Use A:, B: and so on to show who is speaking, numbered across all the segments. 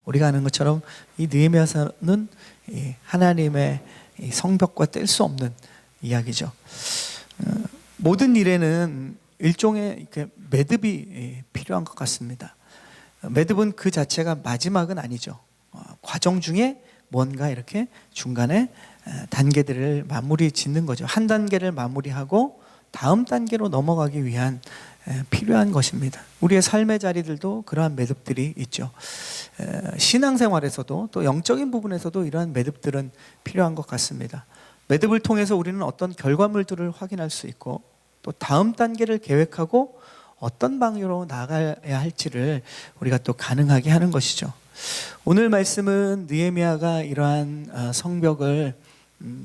A: 우리가 아는 것처럼 이 느헤미야서는 하나님의 성벽과 뗄 수 없는 이야기죠. 모든 일에는 일종의 이렇게 매듭이 필요한 것 같습니다. 매듭은 그 자체가 마지막은 아니죠. 과정 중에 뭔가 이렇게 중간에 단계들을 마무리 짓는 거죠. 한 단계를 마무리하고 다음 단계로 넘어가기 위한 필요한 것입니다. 우리의 삶의 자리들도 그러한 매듭들이 있죠. 신앙생활에서도 또 영적인 부분에서도 이러한 매듭들은 필요한 것 같습니다. 매듭을 통해서 우리는 어떤 결과물들을 확인할 수 있고 또 다음 단계를 계획하고 어떤 방향으로 나가야 할지를 우리가 또 가능하게 하는 것이죠. 오늘 말씀은 느헤미야가 이러한 성벽을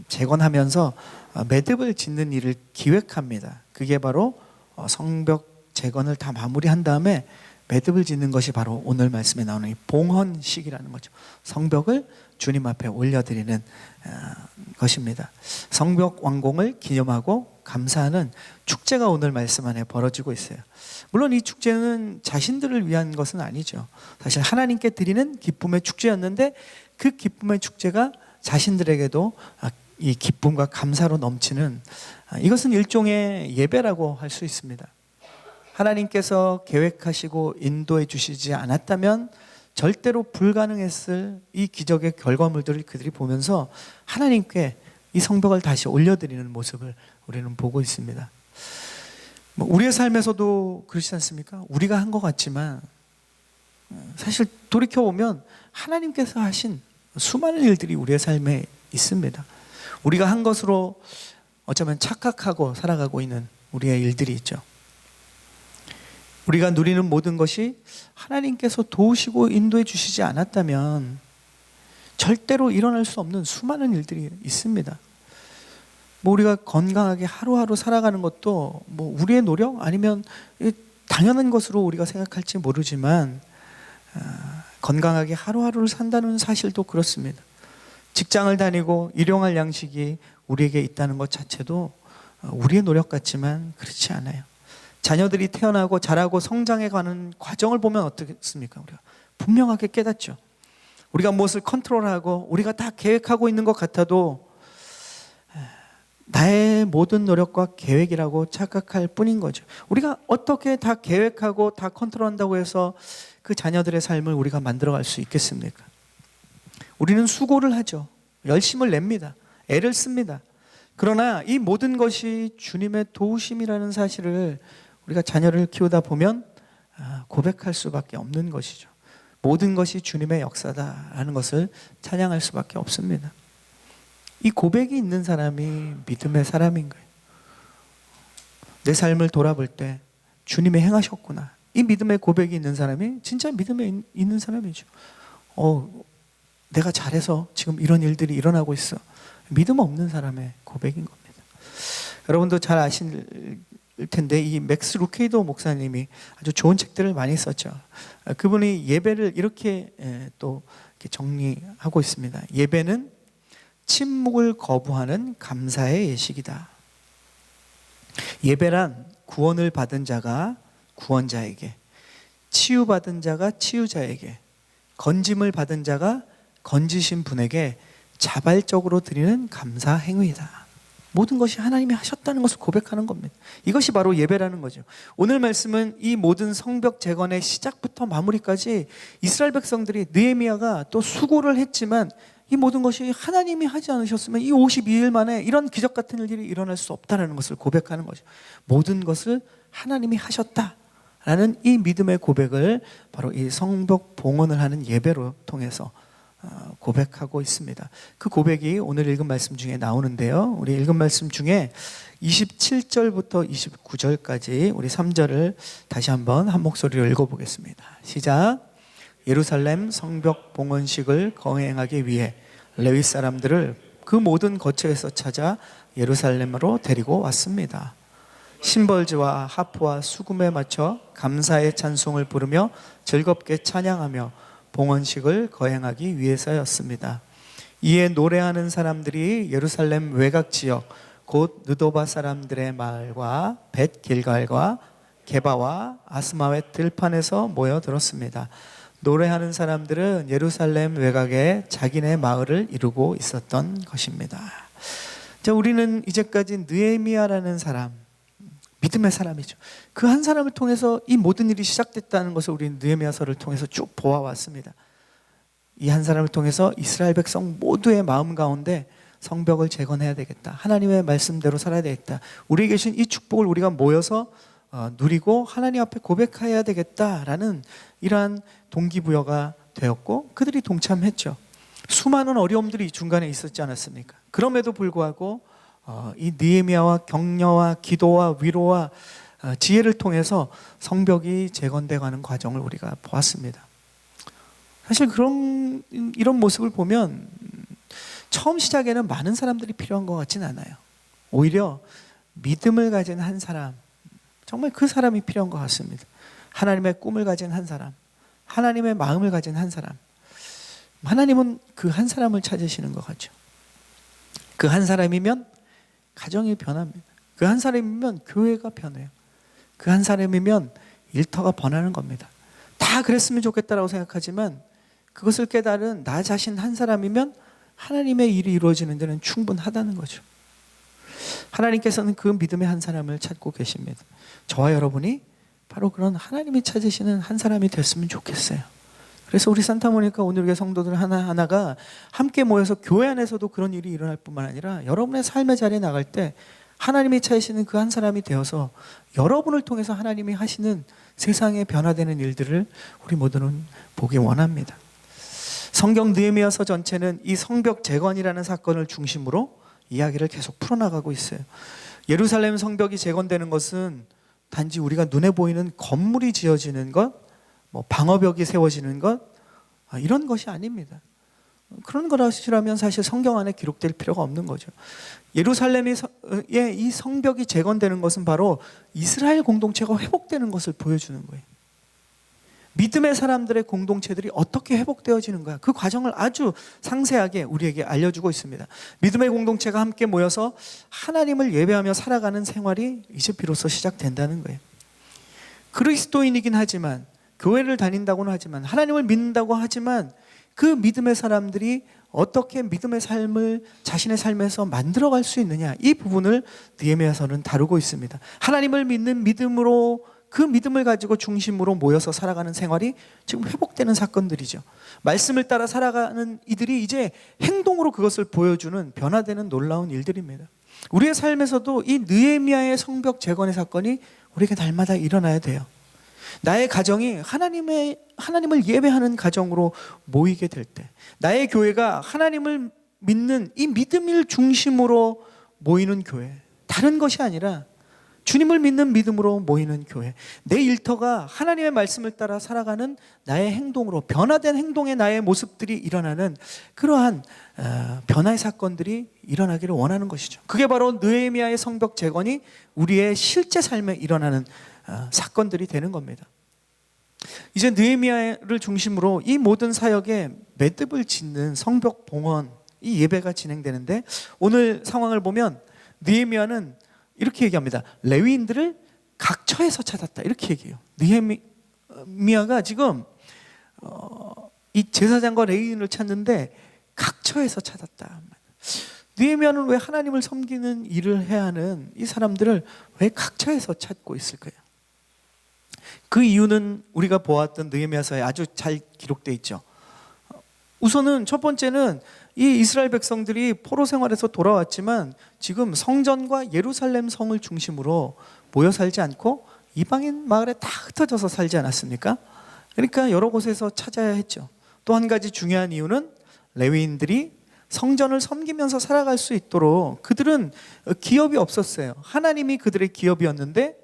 A: 재건하면서 매듭을 짓는 일을 기획합니다. 그게 바로 성벽 재건을 다 마무리한 다음에 매듭을 짓는 것이 바로 오늘 말씀에 나오는 이 봉헌식이라는 거죠. 성벽을 주님 앞에 올려드리는 것입니다. 성벽 완공을 기념하고 감사하는 축제가 오늘 말씀 안에 벌어지고 있어요. 물론 이 축제는 자신들을 위한 것은 아니죠. 사실 하나님께 드리는 기쁨의 축제였는데 그 기쁨의 축제가 자신들에게도 이 기쁨과 감사로 넘치는, 이것은 일종의 예배라고 할 수 있습니다. 하나님께서 계획하시고 인도해 주시지 않았다면 절대로 불가능했을 이 기적의 결과물들을 그들이 보면서 하나님께 이 성벽을 다시 올려드리는 모습을 우리는 보고 있습니다. 우리의 삶에서도 그렇지 않습니까? 우리가 한 것 같지만 사실 돌이켜보면 하나님께서 하신 수많은 일들이 우리의 삶에 있습니다. 우리가 한 것으로 어쩌면 착각하고 살아가고 있는 우리의 일들이 있죠. 우리가 누리는 모든 것이 하나님께서 도우시고 인도해 주시지 않았다면 절대로 일어날 수 없는 수많은 일들이 있습니다. 우리가 건강하게 하루하루 살아가는 것도 우리의 노력 아니면 당연한 것으로 우리가 생각할지 모르지만 건강하게 하루하루를 산다는 사실도 그렇습니다. 직장을 다니고 일용할 양식이 우리에게 있다는 것 자체도 우리의 노력 같지만 그렇지 않아요. 자녀들이 태어나고 자라고 성장해가는 과정을 보면 어떻습니까? 우리가 분명하게 깨닫죠. 우리가 무엇을 컨트롤하고 우리가 다 계획하고 있는 것 같아도 나의 모든 노력과 계획이라고 착각할 뿐인 거죠. 우리가 어떻게 다 계획하고 다 컨트롤한다고 해서 그 자녀들의 삶을 우리가 만들어갈 수 있겠습니까? 우리는 수고를 하죠. 열심을 냅니다. 애를 씁니다. 그러나 이 모든 것이 주님의 도우심이라는 사실을 우리가 자녀를 키우다 보면 고백할 수밖에 없는 것이죠. 모든 것이 주님의 역사다라는 것을 찬양할 수밖에 없습니다. 이 고백이 있는 사람이 믿음의 사람인 거예요. 내 삶을 돌아볼 때 주님이 행하셨구나. 이 믿음의 고백이 있는 사람이 진짜 믿음에 있는 사람이죠. 내가 잘해서 지금 이런 일들이 일어나고 있어. 믿음 없는 사람의 고백인 겁니다. 여러분도 잘 아실 텐데 이 맥스 루케이도 목사님이 아주 좋은 책들을 많이 썼죠. 그분이 예배를 이렇게 또 이렇게 정리하고 있습니다. 예배는 침묵을 거부하는 감사의 예식이다. 예배란 구원을 받은 자가 구원자에게, 치유받은 자가 치유자에게, 건짐을 받은 자가 건지신 분에게 자발적으로 드리는 감사 행위이다. 모든 것이 하나님이 하셨다는 것을 고백하는 겁니다. 이것이 바로 예배라는 거죠. 오늘 말씀은 이 모든 성벽 재건의 시작부터 마무리까지 이스라엘 백성들이, 느헤미야가 또 수고를 했지만 이 모든 것이 하나님이 하지 않으셨으면 이 52일 만에 이런 기적 같은 일들이 일어날 수 없다는 것을 고백하는 거죠. 모든 것을 하나님이 하셨다라는 이 믿음의 고백을 바로 이 성벽 봉헌을 하는 예배로 통해서 고백하고 있습니다. 그 고백이 오늘 읽은 말씀 중에 나오는데요. 우리 읽은 말씀 중에 27절부터 29절까지 우리 3절을 다시 한번 한 목소리로 읽어보겠습니다. 시작. 예루살렘 성벽 봉헌식을 거행하기 위해 레위 사람들을 그 모든 거처에서 찾아 예루살렘으로 데리고 왔습니다. 심벌지와 하프와 수금에 맞춰 감사의 찬송을 부르며 즐겁게 찬양하며 봉헌식을 거행하기 위해서였습니다. 이에 노래하는 사람들이 예루살렘 외곽 지역 곧 느도바 사람들의 마을과 벳 길갈과 게바와 아스마웻 들판에서 모여들었습니다. 노래하는 사람들은 예루살렘 외곽에 자기네 마을을 이루고 있었던 것입니다. 자, 우리는 이제까지 느헤미야라는 사람, 믿음의 사람이죠. 그 한 사람을 통해서 이 모든 일이 시작됐다는 것을 우리는 느헤미야서를 통해서 쭉 보아왔습니다. 이 한 사람을 통해서 이스라엘 백성 모두의 마음 가운데 성벽을 재건해야 되겠다, 하나님의 말씀대로 살아야 되겠다, 우리에게 주신 이 축복을 우리가 모여서 누리고 하나님 앞에 고백해야 되겠다라는 이러한 동기부여가 되었고, 그들이 동참했죠. 수많은 어려움들이 중간에 있었지 않았습니까? 그럼에도 불구하고 이 느헤미야와 격려와 기도와 위로와 지혜를 통해서 성벽이 재건돼 가는 과정을 우리가 보았습니다. 사실 이런 모습을 보면 처음 시작에는 많은 사람들이 필요한 것 같진 않아요. 오히려 믿음을 가진 한 사람, 정말 그 사람이 필요한 것 같습니다. 하나님의 꿈을 가진 한 사람, 하나님의 마음을 가진 한 사람. 하나님은 그 한 사람을 찾으시는 것 같죠. 그 한 사람이면 가정이 변합니다. 그 한 사람이면 교회가 변해요. 그 한 사람이면 일터가 번하는 겁니다. 다 그랬으면 좋겠다라고 생각하지만 그것을 깨달은 나 자신 한 사람이면 하나님의 일이 이루어지는 데는 충분하다는 거죠. 하나님께서는 그 믿음의 한 사람을 찾고 계십니다. 저와 여러분이 바로 그런 하나님이 찾으시는 한 사람이 됐으면 좋겠어요. 그래서 우리 산타모니카 오늘의 성도들 하나하나가 함께 모여서 교회 안에서도 그런 일이 일어날 뿐만 아니라 여러분의 삶의 자리에 나갈 때 하나님이 찾으시는 그 한 사람이 되어서 여러분을 통해서 하나님이 하시는 세상에 변화되는 일들을 우리 모두는 보기 원합니다. 성경 느헤미야서 전체는 이 성벽 재건이라는 사건을 중심으로 이야기를 계속 풀어나가고 있어요. 예루살렘 성벽이 재건되는 것은 단지 우리가 눈에 보이는 건물이 지어지는 것, 방어벽이 세워지는 것, 이런 것이 아닙니다. 그런 것이라면 사실 성경 안에 기록될 필요가 없는 거죠. 예루살렘의 이 성벽이 재건되는 것은 바로 이스라엘 공동체가 회복되는 것을 보여주는 거예요. 믿음의 사람들의 공동체들이 어떻게 회복되어지는가, 그 과정을 아주 상세하게 우리에게 알려주고 있습니다. 믿음의 공동체가 함께 모여서 하나님을 예배하며 살아가는 생활이 이제 비로소 시작된다는 거예요. 그리스도인이긴 하지만, 교회를 다닌다고는 하지만, 하나님을 믿는다고 하지만 그 믿음의 사람들이 어떻게 믿음의 삶을 자신의 삶에서 만들어갈 수 있느냐, 이 부분을 느헤미야서는 다루고 있습니다. 하나님을 믿는 믿음으로, 그 믿음을 가지고 중심으로 모여서 살아가는 생활이 지금 회복되는 사건들이죠. 말씀을 따라 살아가는 이들이 이제 행동으로 그것을 보여주는 변화되는 놀라운 일들입니다. 우리의 삶에서도 이 느헤미야의 성벽 재건의 사건이 우리에게 날마다 일어나야 돼요. 나의 가정이 하나님을 예배하는 가정으로 모이게 될 때, 나의 교회가 하나님을 믿는 이 믿음을 중심으로 모이는 교회, 다른 것이 아니라 주님을 믿는 믿음으로 모이는 교회, 내 일터가 하나님의 말씀을 따라 살아가는 나의 행동으로, 변화된 행동의 나의 모습들이 일어나는 그러한 변화의 사건들이 일어나기를 원하는 것이죠. 그게 바로 느헤미야의 성벽 재건이 우리의 실제 삶에 일어나는 사건들이 되는 겁니다. 이제 느헤미야를 중심으로 이 모든 사역에 매듭을 짓는 성벽 봉헌, 이 예배가 진행되는데, 오늘 상황을 보면 느헤미야는 이렇게 얘기합니다. 레위인들을 각처에서 찾았다, 이렇게 얘기해요. 느헤미야가 지금 이 제사장과 레위인을 찾는데 각처에서 찾았다. 느헤미야는 왜 하나님을 섬기는 일을 해야 하는 이 사람들을 왜 각처에서 찾고 있을까요? 그 이유는 우리가 보았던 느헤미야서에 아주 잘 기록되어 있죠. 우선은 첫 번째는 이 이스라엘 백성들이 포로 생활에서 돌아왔지만 지금 성전과 예루살렘 성을 중심으로 모여 살지 않고 이방인 마을에 다 흩어져서 살지 않았습니까? 그러니까 여러 곳에서 찾아야 했죠. 또 한 가지 중요한 이유는 레위인들이 성전을 섬기면서 살아갈 수 있도록 그들은 기업이 없었어요. 하나님이 그들의 기업이었는데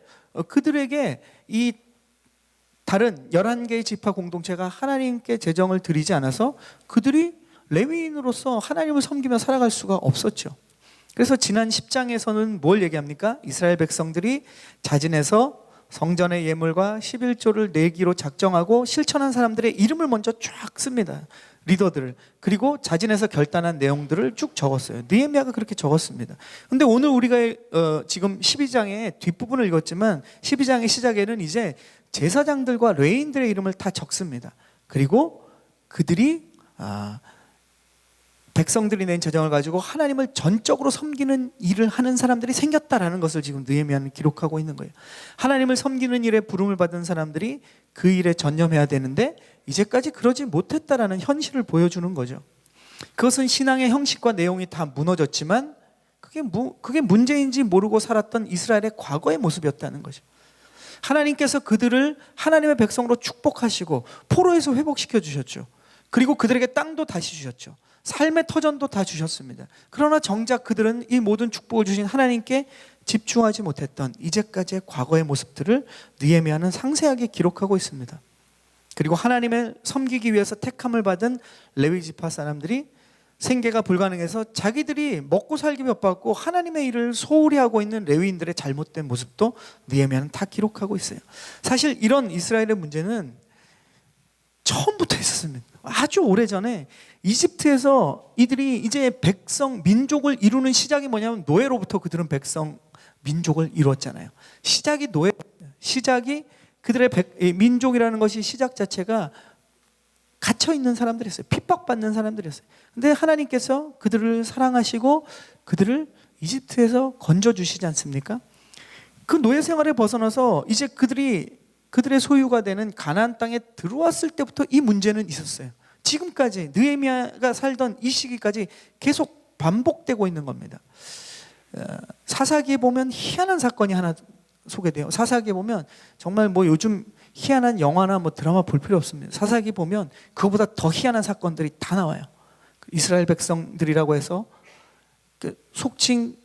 A: 그들에게 이 다른 11개의 지파 공동체가 하나님께 재정을 드리지 않아서 그들이 레위인으로서 하나님을 섬기며 살아갈 수가 없었죠. 그래서 지난 10장에서는 뭘 얘기합니까? 이스라엘 백성들이 자진해서 성전의 예물과 11조를 내기로 작정하고 실천한 사람들의 이름을 먼저 쫙 씁니다. 리더들을. 그리고 자진해서 결단한 내용들을 쭉 적었어요. 느헤미야가 그렇게 적었습니다. 근데 오늘 우리가 지금 12장의 뒷부분을 읽었지만 12장의 시작에는 이제 제사장들과 레위인들의 이름을 다 적습니다. 그리고 그들이 백성들이 낸 재정을 가지고 하나님을 전적으로 섬기는 일을 하는 사람들이 생겼다라는 것을 지금 느헤미야는 기록하고 있는 거예요. 하나님을 섬기는 일에 부름을 받은 사람들이 그 일에 전념해야 되는데 이제까지 그러지 못했다라는 현실을 보여주는 거죠. 그것은 신앙의 형식과 내용이 다 무너졌지만 그게 문제인지 모르고 살았던 이스라엘의 과거의 모습이었다는 거죠. 하나님께서 그들을 하나님의 백성으로 축복하시고 포로에서 회복시켜 주셨죠. 그리고 그들에게 땅도 다시 주셨죠. 삶의 터전도 다 주셨습니다. 그러나 정작 그들은 이 모든 축복을 주신 하나님께 집중하지 못했던 이제까지의 과거의 모습들을 느헤미야는 상세하게 기록하고 있습니다. 그리고 하나님을 섬기기 위해서 택함을 받은 레위 지파 사람들이 생계가 불가능해서 자기들이 먹고 살기 바빴고 하나님의 일을 소홀히 하고 있는 레위인들의 잘못된 모습도 느헤미야는 다 기록하고 있어요. 사실 이런 이스라엘의 문제는 처음부터 있었습니다. 아주 오래전에 이집트에서 이들이 이제 백성, 민족을 이루는 시작이 뭐냐면 노예로부터 그들은 백성, 민족을 이루었잖아요. 시작이 노예, 시작이 그들의 민족이라는 것이 시작 자체가 갇혀있는 사람들이었어요. 핍박받는 사람들이었어요. 근데 하나님께서 그들을 사랑하시고 그들을 이집트에서 건져주시지 않습니까? 그 노예 생활에 벗어나서 이제 그들의 소유가 되는 가나안 땅에 들어왔을 때부터 이 문제는 있었어요. 지금까지 느헤미야가 살던 이 시기까지 계속 반복되고 있는 겁니다. 사사기에 보면 희한한 사건이 하나 소개돼요. 사사기에 보면 정말 뭐 요즘 희한한 영화나 뭐 드라마 볼 필요 없습니다. 사사기 보면 그거보다 더 희한한 사건들이 다 나와요. 이스라엘 백성들이라고 해서 속칭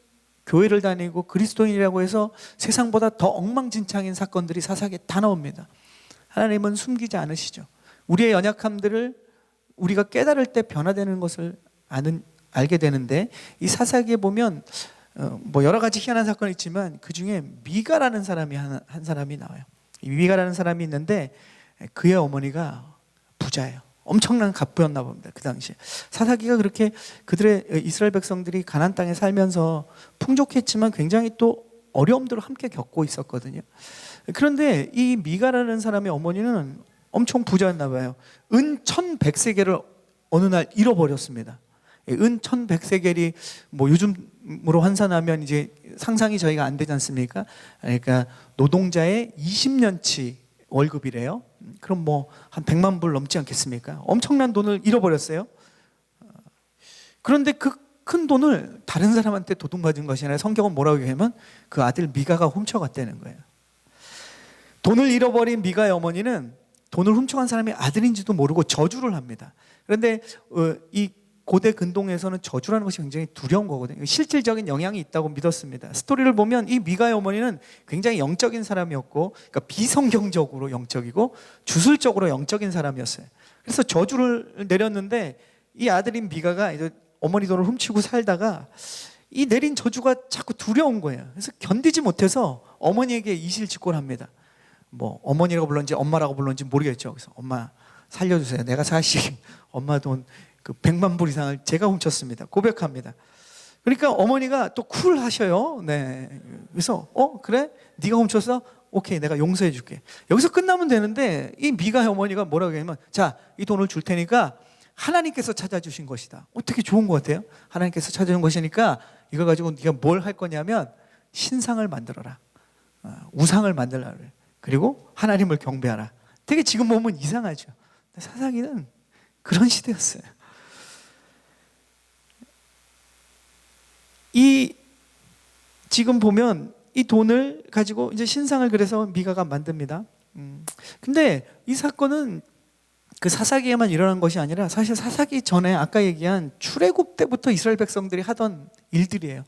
A: 교회를 다니고 그리스도인이라고 해서 세상보다 더 엉망진창인 사건들이 사사기에 다 나옵니다. 하나님은 숨기지 않으시죠. 우리의 연약함들을 우리가 깨달을 때 변화되는 것을 알게 되는데 이 사사기에 보면 뭐 여러 가지 희한한 사건이 있지만 그 중에 미가라는 사람이 한 사람이 나와요. 이 미가라는 사람이 있는데 그의 어머니가 부자예요. 엄청난 갑부였나 봅니다. 그 당시에 사사기가 그렇게 그들의 이스라엘 백성들이 가나안 땅에 살면서 풍족했지만 굉장히 또 어려움들을 함께 겪고 있었거든요. 그런데 이 미가라는 사람의 어머니는 엄청 부자였나 봐요. 은 1100세겔을 어느 날 잃어버렸습니다. 은 1100세겔이 뭐 요즘으로 환산하면 이제 상상이 저희가 안 되지 않습니까? 그러니까 노동자의 20년치 월급이래요. 그럼 뭐 한 100만 불 넘지 않겠습니까? 엄청난 돈을 잃어버렸어요. 그런데 그 큰 돈을 다른 사람한테 도둑맞은 것이 아니라 성경은 뭐라고 얘기하면 그 아들 미가가 훔쳐갔다는 거예요. 돈을 잃어버린 미가의 어머니는 돈을 훔쳐간 사람이 아들인지도 모르고 저주를 합니다. 그런데 이 고대 근동에서는 저주라는 것이 굉장히 두려운 거거든요. 실질적인 영향이 있다고 믿었습니다. 스토리를 보면 이 미가의 어머니는 굉장히 영적인 사람이었고, 그러니까 비성경적으로 영적이고 주술적으로 영적인 사람이었어요. 그래서 저주를 내렸는데 이 아들인 미가가 이제 어머니 돈을 훔치고 살다가 이 내린 저주가 자꾸 두려운 거예요. 그래서 견디지 못해서 어머니에게 이실직고를 합니다. 뭐 어머니라고 불렀는지 엄마라고 불렀는지 모르겠죠. 그래서 엄마 살려주세요. 내가 사실 엄마 돈 그 100만 불 이상을 제가 훔쳤습니다. 고백합니다. 그러니까 어머니가 또 쿨하셔요. 네. 그래서 그래? 네가 훔쳤어? 오케이, 내가 용서해 줄게. 여기서 끝나면 되는데 이 미가의 어머니가 뭐라고 하냐면 자, 이 돈을 줄 테니까 하나님께서 찾아주신 것이다. 어떻게 좋은 것 같아요? 하나님께서 찾아준 것이니까 이거 가지고 네가 뭘 할 거냐면 신상을 만들어라. 우상을 만들라 그래. 그리고 하나님을 경배하라. 되게 지금 보면 이상하죠. 사사기는 그런 시대였어요. 지금 보면 이 돈을 가지고 이제 신상을 그래서 미가가 만듭니다. 근데 이 사건은 그 사사기에만 일어난 것이 아니라 사실 사사기 전에 아까 얘기한 출애굽 때부터 이스라엘 백성들이 하던 일들이에요.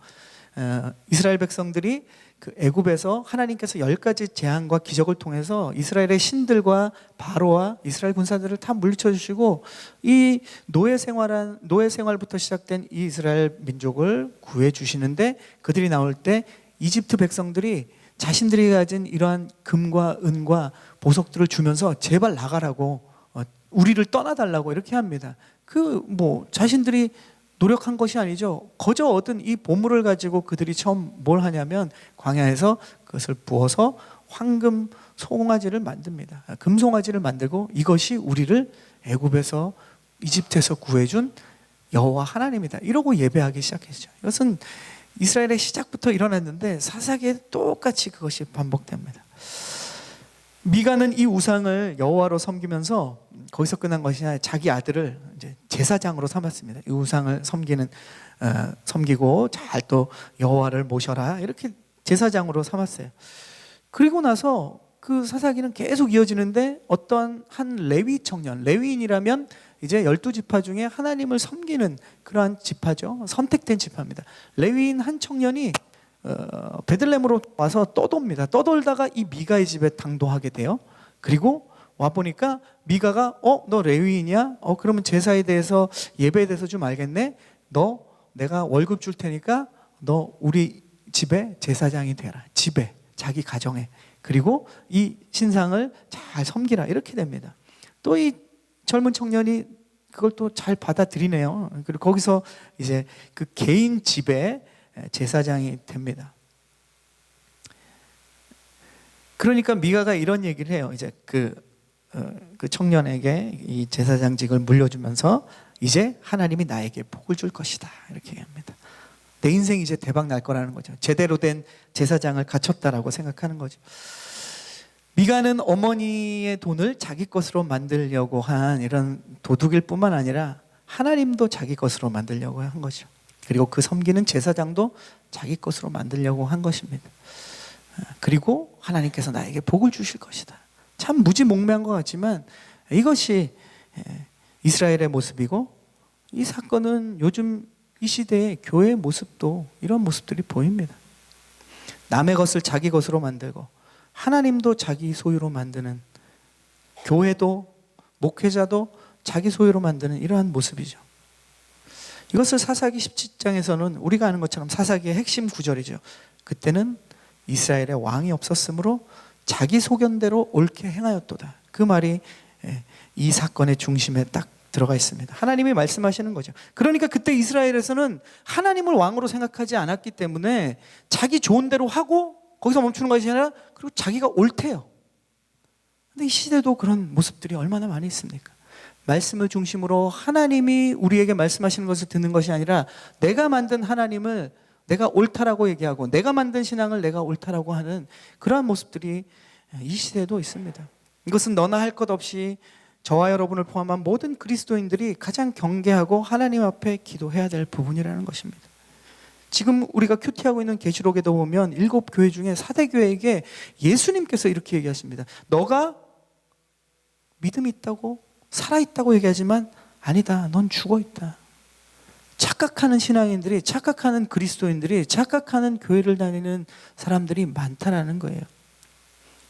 A: 이스라엘 백성들이 그 애굽에서 하나님께서 10가지 재앙과 기적을 통해서 이스라엘의 신들과 바로와 이스라엘 군사들을 다 물리쳐 주시고 이 노예 생활부터 시작된 이 이스라엘 민족을 구해 주시는데 그들이 나올 때 이집트 백성들이 자신들이 가진 이러한 금과 은과 보석들을 주면서 제발 나가라고 우리를 떠나달라고 이렇게 합니다. 그 뭐 자신들이 노력한 것이 아니죠. 거저 얻은 이 보물을 가지고 그들이 처음 뭘 하냐면 광야에서 그것을 부어서 황금 송아지를 만듭니다. 금송아지를 만들고 이것이 우리를 애굽에서 이집트에서 구해준 여호와 하나님이다 이러고 예배하기 시작했죠. 이것은 이스라엘의 시작부터 일어났는데 사사기에 똑같이 그것이 반복됩니다. 미가는 이 우상을 여호와로 섬기면서 거기서 끝난 것이 아니라 자기 아들을 이제 제사장으로 삼았습니다. 이 우상을 섬기고 잘 또 여호와를 모셔라 이렇게 제사장으로 삼았어요. 그리고 나서 그 사사기는 계속 이어지는데 어떤 한 레위 청년, 레위인이라면 이제 12지파 중에 하나님을 섬기는 그러한 지파죠. 선택된 지파입니다. 레위인 한 청년이 베들레헴으로 와서 떠돕니다. 떠돌다가 이 미가의 집에 당도하게 돼요. 그리고 와 보니까 미가가 너 레위인이야? 그러면 제사에 대해서 예배에 대해서 좀 알겠네. 너 내가 월급 줄 테니까 너 우리 집에 제사장이 되라. 집에 자기 가정에. 그리고 이 신상을 잘 섬기라 이렇게 됩니다. 또 이 젊은 청년이 그걸 또 잘 받아들이네요. 그리고 거기서 이제 그 개인 집에 제사장이 됩니다. 그러니까 미가가 이런 얘기를 해요. 이제 그 청년에게 이 제사장직을 물려주면서 이제 하나님이 나에게 복을 줄 것이다 이렇게 얘기합니다. 내 인생 이제 대박 날 거라는 거죠. 제대로 된 제사장을 갖췄다라고 생각하는 거죠. 미가는 어머니의 돈을 자기 것으로 만들려고 한 이런 도둑일 뿐만 아니라 하나님도 자기 것으로 만들려고 한 거죠. 그리고 그 섬기는 제사장도 자기 것으로 만들려고 한 것입니다. 그리고 하나님께서 나에게 복을 주실 것이다. 참 무지몽매한 것 같지만 이것이 이스라엘의 모습이고 이 사건은 요즘 이 시대의 교회의 모습도 이런 모습들이 보입니다. 남의 것을 자기 것으로 만들고 하나님도 자기 소유로 만드는, 교회도 목회자도 자기 소유로 만드는 이러한 모습이죠. 이것을 사사기 17장에서는 우리가 아는 것처럼 사사기의 핵심 구절이죠. 그때는 이스라엘에 왕이 없었으므로 자기 소견대로 옳게 행하였도다. 그 말이 이 사건의 중심에 딱 들어가 있습니다. 하나님이 말씀하시는 거죠. 그러니까 그때 이스라엘에서는 하나님을 왕으로 생각하지 않았기 때문에 자기 좋은 대로 하고 거기서 멈추는 것이 아니라 그리고 자기가 옳대요. 근데 이 시대도 그런 모습들이 얼마나 많이 있습니까? 말씀을 중심으로 하나님이 우리에게 말씀하시는 것을 듣는 것이 아니라 내가 만든 하나님을 내가 옳다라고 얘기하고 내가 만든 신앙을 내가 옳다라고 하는 그러한 모습들이 이 시대에도 있습니다. 이것은 너나 할 것 없이 저와 여러분을 포함한 모든 그리스도인들이 가장 경계하고 하나님 앞에 기도해야 될 부분이라는 것입니다. 지금 우리가 큐티하고 있는 계시록에도 보면 7교회 중에 4대 교회에게 예수님께서 이렇게 얘기하십니다. 너가 믿음이 있다고 살아있다고 얘기하지만 아니다, 넌 죽어있다. 착각하는 신앙인들이, 착각하는 그리스도인들이, 착각하는 교회를 다니는 사람들이 많다라는 거예요.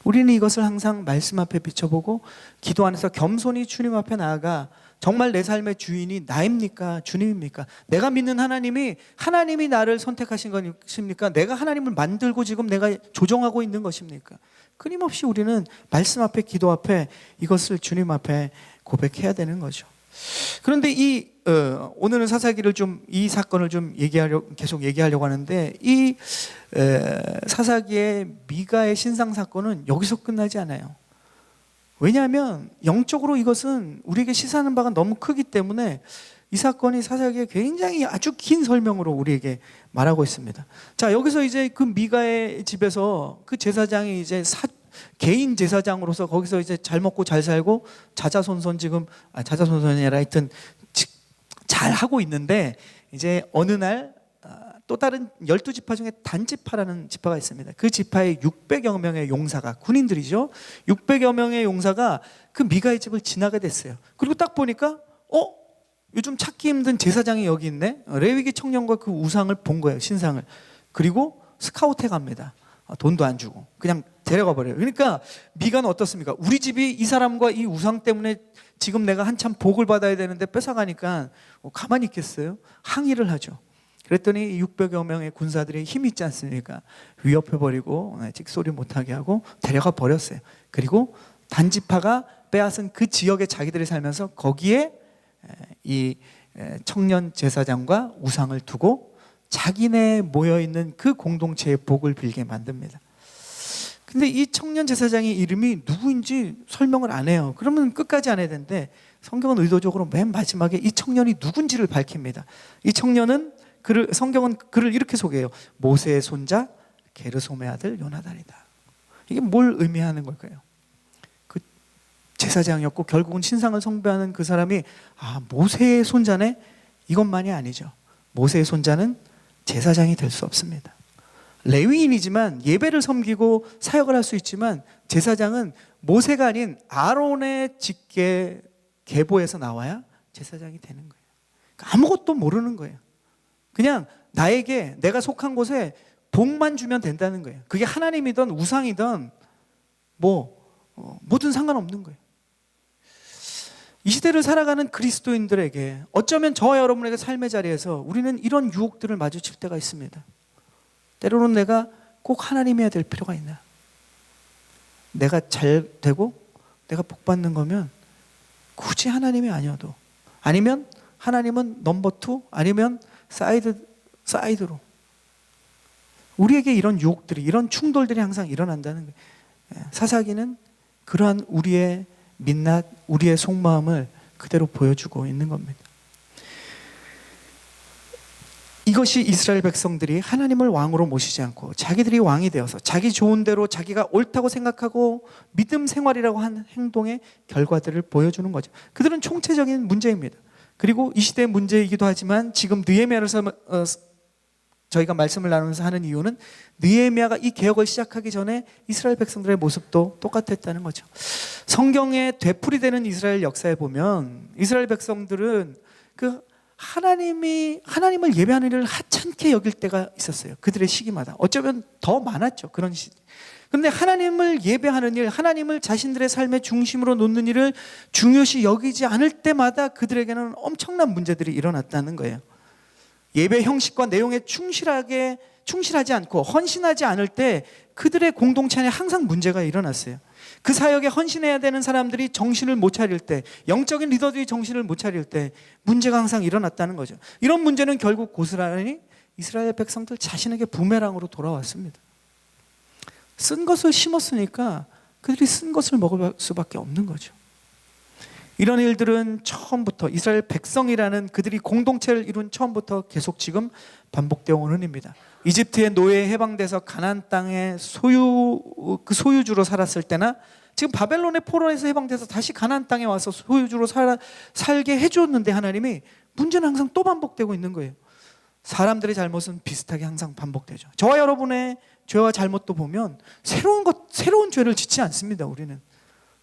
A: 우리는 이것을 항상 말씀 앞에 비춰보고 기도 안에서 겸손히 주님 앞에 나아가 정말 내 삶의 주인이 나입니까? 주님입니까? 내가 믿는 하나님이 나를 선택하신 것입니까? 내가 하나님을 만들고 지금 내가 조정하고 있는 것입니까? 끊임없이 우리는 말씀 앞에 기도 앞에 이것을 주님 앞에 고백해야 되는 거죠. 그런데 오늘은 사사기를 이 사건을 계속 얘기하려고 하는데 이 사사기의 미가의 신상 사건은 여기서 끝나지 않아요. 왜냐하면 영적으로 이것은 우리에게 시사하는 바가 너무 크기 때문에 이 사건이 사사기에 굉장히 아주 긴 설명으로 우리에게 말하고 있습니다. 자, 여기서 이제 그 미가의 집에서 그 제사장이 이제 개인 제사장으로서 거기서 이제 잘 먹고 잘 살고 자자손손이 아니라 하여튼 잘 하고 있는데 이제 어느 날 또 다른 12지파 중에 단지파라는 지파가 있습니다. 그 지파의 600여 명의 용사가, 군인들이죠. 600여 명의 용사가 그 미가의 집을 지나게 됐어요. 그리고 딱 보니까 요즘 찾기 힘든 제사장이 여기 있네. 레위기 청년과 그 우상을 본 거예요, 신상을. 그리고 스카우트해 갑니다. 돈도 안 주고 그냥 데려가 버려요. 그러니까 미가는 어떻습니까? 우리 집이 이 사람과 이 우상 때문에 지금 내가 한참 복을 받아야 되는데 뺏어가니까 가만히 있겠어요? 항의를 하죠. 그랬더니 600여 명의 군사들이 힘이 있지 않습니까? 위협해버리고 찍소리 못하게 하고 데려가 버렸어요. 그리고 단지파가 빼앗은 그 지역에 자기들이 살면서 거기에 이 청년 제사장과 우상을 두고 자기네 모여있는 그 공동체의 복을 빌게 만듭니다. 근데 이 청년 제사장의 이름이 누구인지 설명을 안 해요. 그러면 끝까지 안 해야 되는데 성경은 의도적으로 맨 마지막에 이 청년이 누군지를 밝힙니다. 이 청년은 성경은 그를 이렇게 소개해요. 모세의 손자 게르솜의 아들 요나단이다. 이게 뭘 의미하는 걸까요? 그 제사장이었고 결국은 신상을 숭배하는 그 사람이 모세의 손자네? 이것만이 아니죠. 모세의 손자는 제사장이 될 수 없습니다. 레위인이지만 예배를 섬기고 사역을 할 수 있지만 제사장은 모세가 아닌 아론의 직계 계보에서 나와야 제사장이 되는 거예요. 그러니까 아무것도 모르는 거예요. 그냥 나에게 내가 속한 곳에 복만 주면 된다는 거예요. 그게 하나님이든 우상이든 뭐든 상관없는 거예요. 이 시대를 살아가는 그리스도인들에게 어쩌면 저와 여러분에게 삶의 자리에서 우리는 이런 유혹들을 마주칠 때가 있습니다. 때로는 내가 꼭 하나님이어야 될 필요가 있나? 내가 잘 되고 내가 복 받는 거면 굳이 하나님이 아니어도, 아니면 하나님은 넘버 2, 아니면 사이드로 우리에게 이런 유혹들이, 이런 충돌들이 항상 일어난다는 거예요. 사사기는 그러한 우리의 민낯, 우리의 속마음을 그대로 보여주고 있는 겁니다. 이것이 이스라엘 백성들이 하나님을 왕으로 모시지 않고 자기들이 왕이 되어서 자기 좋은 대로 자기가 옳다고 생각하고 믿음 생활이라고 한 행동의 결과들을 보여주는 거죠. 그들은 총체적인 문제입니다. 그리고 이 시대의 문제이기도 하지만 지금 느헤미야에서 저희가 말씀을 나누면서 하는 이유는 느헤미야가 이 개혁을 시작하기 전에 이스라엘 백성들의 모습도 똑같았다는 거죠. 성경에 되풀이되는 이스라엘 역사에 보면 이스라엘 백성들은 하나님을 예배하는 일을 하찮게 여길 때가 있었어요. 그들의 시기마다. 어쩌면 더 많았죠. 그런 시기. 그런데 하나님을 예배하는 일, 하나님을 자신들의 삶의 중심으로 놓는 일을 중요시 여기지 않을 때마다 그들에게는 엄청난 문제들이 일어났다는 거예요. 예배 형식과 내용에 충실하지 않고 헌신하지 않을 때 그들의 공동체 안에 항상 문제가 일어났어요. 그 사역에 헌신해야 되는 사람들이 정신을 못 차릴 때, 영적인 리더들이 정신을 못 차릴 때 문제가 항상 일어났다는 거죠. 이런 문제는 결국 고스란히 이스라엘 백성들 자신에게 부메랑으로 돌아왔습니다. 쓴 것을 심었으니까 그들이 쓴 것을 먹을 수밖에 없는 거죠. 이런 일들은 처음부터 이스라엘 백성이라는 그들이 공동체를 이룬 처음부터 계속 지금 반복되어 오는 일입니다. 이집트의 노예에 해방돼서 가나안 땅의 소유주로 살았을 때나 지금 바벨론의 포로에서 해방돼서 다시 가나안 땅에 와서 소유주로 살게 해줬는데 하나님이 문제는 항상 또 반복되고 있는 거예요. 사람들의 잘못은 비슷하게 항상 반복되죠. 저와 여러분의 죄와 잘못도 보면 새로운 죄를 짓지 않습니다. 우리는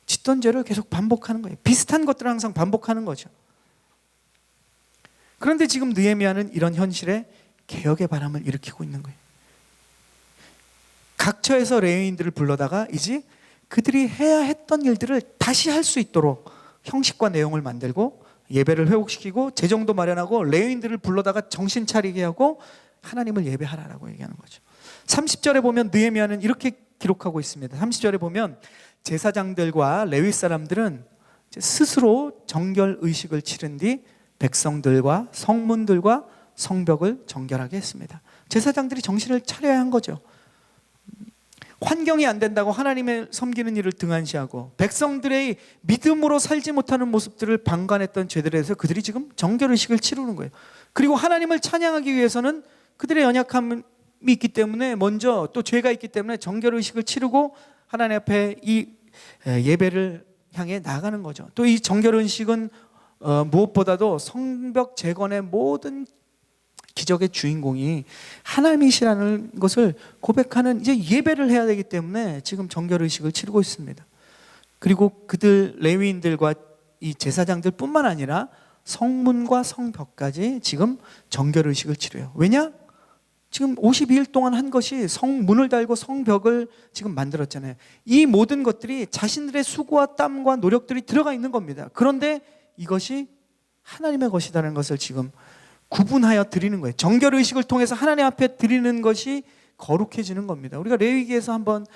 A: 짓던 죄를 계속 반복하는 거예요. 비슷한 것들을 항상 반복하는 거죠. 그런데 지금 느헤미야는 이런 현실에 개혁의 바람을 일으키고 있는 거예요. 각처에서 레위인들을 불러다가 이제 그들이 해야 했던 일들을 다시 할 수 있도록 형식과 내용을 만들고 예배를 회복시키고 재정도 마련하고 레위인들을 불러다가 정신 차리게 하고 하나님을 예배하라라고 얘기하는 거죠. 30절에 보면 느헤미야는 이렇게 기록하고 있습니다. 30절에 보면 제사장들과 레위 사람들은 스스로 정결 의식을 치른 뒤 백성들과 성문들과 성벽을 정결하게 했습니다. 제사장들이 정신을 차려야 한 거죠. 환경이 안 된다고 하나님의 섬기는 일을 등한시하고 백성들의 믿음으로 살지 못하는 모습들을 방관했던 죄들에 대해서 그들이 지금 정결의식을 치르는 거예요. 그리고 하나님을 찬양하기 위해서는 그들의 연약함이 있기 때문에 먼저 또 죄가 있기 때문에 정결의식을 치르고 하나님 앞에 이 예배를 향해 나가는 거죠. 또 이 정결의식은 무엇보다도 성벽 재건의 모든 기적의 주인공이 하나님이시라는 것을 고백하는 이제 예배를 해야 되기 때문에 지금 정결의식을 치르고 있습니다. 그리고 그들 레위인들과 이 제사장들 뿐만 아니라 성문과 성벽까지 지금 정결의식을 치러요. 왜냐? 지금 52일 동안 한 것이 성문을 달고 성벽을 지금 만들었잖아요. 이 모든 것들이 자신들의 수고와 땀과 노력들이 들어가 있는 겁니다. 그런데 이것이 하나님의 것이라는 것을 지금 구분하여 드리는 거예요. 정결의식을 통해서 하나님 앞에 드리는 것이 거룩해지는 겁니다. 우리가 레위기에서 한번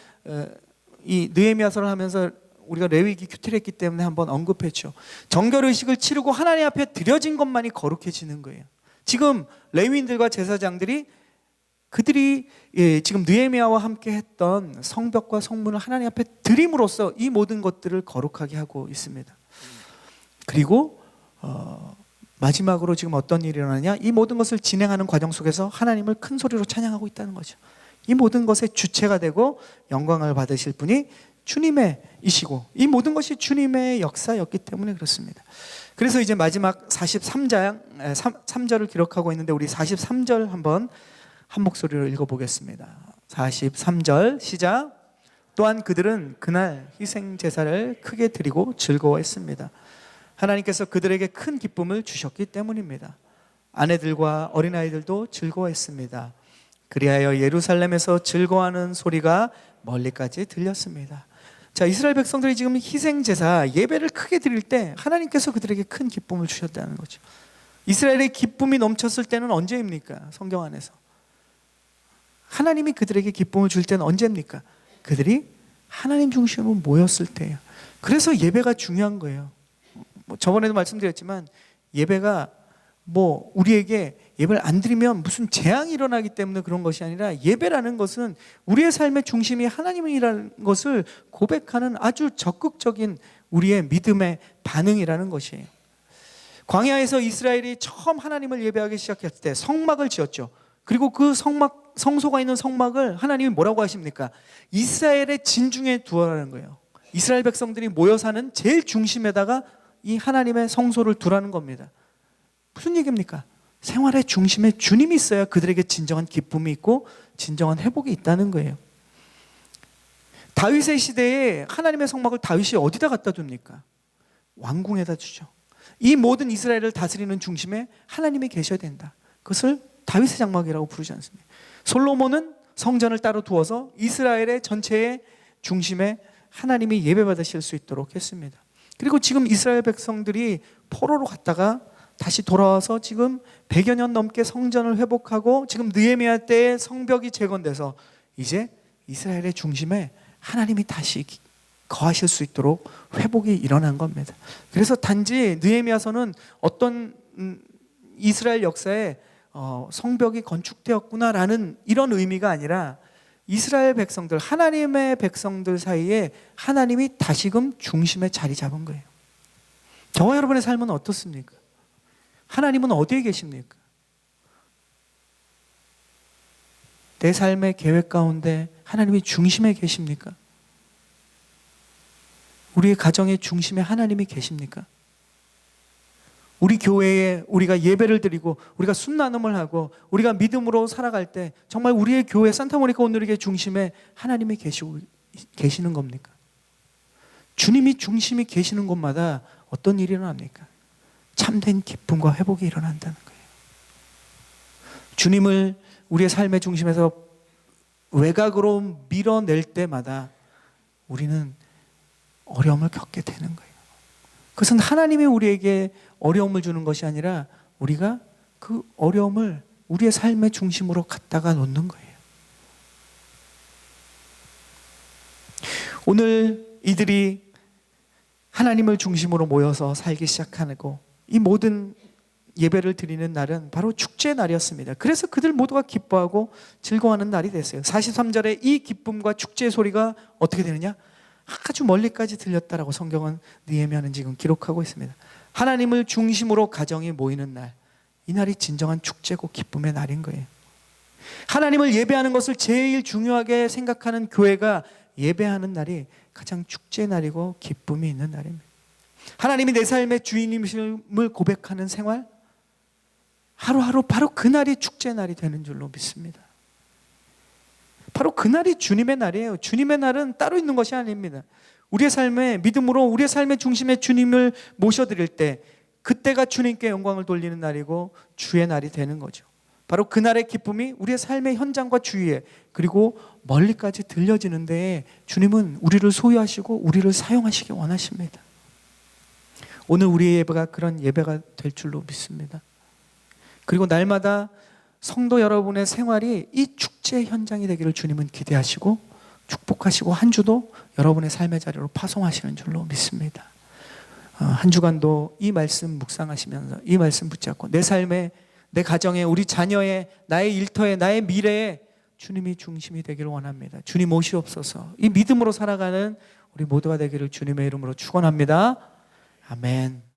A: 이 느헤미야서를 하면서 우리가 레위기 큐티를 했기 때문에 한번 언급했죠. 정결의식을 치르고 하나님 앞에 드려진 것만이 거룩해지는 거예요. 지금 레위인들과 제사장들이 그들이 지금 느헤미야와 함께 했던 성벽과 성문을 하나님 앞에 드림으로써 이 모든 것들을 거룩하게 하고 있습니다. 그리고 마지막으로 지금 어떤 일이 일어나냐? 이 모든 것을 진행하는 과정 속에서 하나님을 큰 소리로 찬양하고 있다는 거죠. 이 모든 것의 주체가 되고 영광을 받으실 분이 주님이시고 이 모든 것이 주님의 역사였기 때문에 그렇습니다. 그래서 이제 마지막 3절을 기록하고 있는데 우리 43절 한번 한 목소리로 읽어보겠습니다. 43절 시작. 또한 그들은 그날 희생 제사를 크게 드리고 즐거워했습니다. 하나님께서 그들에게 큰 기쁨을 주셨기 때문입니다. 아내들과 어린아이들도 즐거워했습니다. 그리하여 예루살렘에서 즐거워하는 소리가 멀리까지 들렸습니다. 자, 이스라엘 백성들이 지금 희생제사 예배를 크게 드릴 때 하나님께서 그들에게 큰 기쁨을 주셨다는 거죠. 이스라엘의 기쁨이 넘쳤을 때는 언제입니까? 성경 안에서 하나님이 그들에게 기쁨을 줄 때는 언제입니까? 그들이 하나님 중심으로 모였을 때예요. 그래서 예배가 중요한 거예요. 저번에도 말씀드렸지만 예배가 우리에게 예배를 안 드리면 무슨 재앙이 일어나기 때문에 그런 것이 아니라 예배라는 것은 우리의 삶의 중심이 하나님이라는 것을 고백하는 아주 적극적인 우리의 믿음의 반응이라는 것이에요. 광야에서 이스라엘이 처음 하나님을 예배하기 시작했을 때 성막을 지었죠. 그리고 그 성소가 있는 성막을 하나님이 뭐라고 하십니까? 이스라엘의 진중에 두어라는 거예요. 이스라엘 백성들이 모여 사는 제일 중심에다가 이 하나님의 성소를 두라는 겁니다. 무슨 얘기입니까? 생활의 중심에 주님이 있어야 그들에게 진정한 기쁨이 있고 진정한 회복이 있다는 거예요. 다윗의 시대에 하나님의 성막을 다윗이 어디다 갖다 둡니까? 왕궁에다 주죠. 이 모든 이스라엘을 다스리는 중심에 하나님이 계셔야 된다. 그것을 다윗의 장막이라고 부르지 않습니까? 솔로몬은 성전을 따로 두어서 이스라엘의 전체의 중심에 하나님이 예배받으실 수 있도록 했습니다. 그리고 지금 이스라엘 백성들이 포로로 갔다가 다시 돌아와서 지금 100여 년 넘게 성전을 회복하고 지금 느헤미야 때의 성벽이 재건돼서 이제 이스라엘의 중심에 하나님이 다시 거하실 수 있도록 회복이 일어난 겁니다. 그래서 단지 느헤미야서는 어떤 이스라엘 역사에 성벽이 건축되었구나라는 이런 의미가 아니라 이스라엘 백성들, 하나님의 백성들 사이에 하나님이 다시금 중심에 자리 잡은 거예요. 저와 여러분의 삶은 어떻습니까? 하나님은 어디에 계십니까? 내 삶의 계획 가운데 하나님이 중심에 계십니까? 우리의 가정의 중심에 하나님이 계십니까? 우리 교회에 우리가 예배를 드리고 우리가 순나눔을 하고 우리가 믿음으로 살아갈 때 정말 우리의 교회 산타모니카 온누리교회 중심에 하나님이 계시는 겁니까? 주님이 중심이 계시는 곳마다 어떤 일이 일어납니까? 참된 기쁨과 회복이 일어난다는 거예요. 주님을 우리의 삶의 중심에서 외곽으로 밀어낼 때마다 우리는 어려움을 겪게 되는 거예요. 그것은 하나님이 우리에게 어려움을 주는 것이 아니라 우리가 그 어려움을 우리의 삶의 중심으로 갖다가 놓는 거예요. 오늘 이들이 하나님을 중심으로 모여서 살기 시작하고 이 모든 예배를 드리는 날은 바로 축제의 날이었습니다. 그래서 그들 모두가 기뻐하고 즐거워하는 날이 됐어요. 43절에 이 기쁨과 축제의 소리가 어떻게 되느냐? 아주 멀리까지 들렸다라고 성경은 느헤미야는 지금 기록하고 있습니다. 하나님을 중심으로 가정이 모이는 날, 이 날이 진정한 축제고 기쁨의 날인 거예요. 하나님을 예배하는 것을 제일 중요하게 생각하는 교회가 예배하는 날이 가장 축제의 날이고 기쁨이 있는 날입니다. 하나님이 내 삶의 주인님을 고백하는 생활, 하루하루 바로 그날이 축제의 날이 되는 줄로 믿습니다. 바로 그날이 주님의 날이에요. 주님의 날은 따로 있는 것이 아닙니다. 우리의 삶에 믿음으로 우리의 삶의 중심에 주님을 모셔드릴 때 그때가 주님께 영광을 돌리는 날이고 주의 날이 되는 거죠. 바로 그날의 기쁨이 우리의 삶의 현장과 주위에 그리고 멀리까지 들려지는 데에 주님은 우리를 소유하시고 우리를 사용하시기 원하십니다. 오늘 우리의 예배가 그런 예배가 될 줄로 믿습니다. 그리고 날마다 성도 여러분의 생활이 이 축제의 현장이 되기를 주님은 기대하시고 축복하시고 한 주도 여러분의 삶의 자리로 파송하시는 줄로 믿습니다. 한 주간도 이 말씀 묵상하시면서 이 말씀 붙잡고 내 삶에, 내 가정에, 우리 자녀의, 나의 일터에, 나의 미래에 주님이 중심이 되기를 원합니다. 주님 오시옵소서. 이 믿음으로 살아가는 우리 모두가 되기를 주님의 이름으로 축원합니다. 아멘.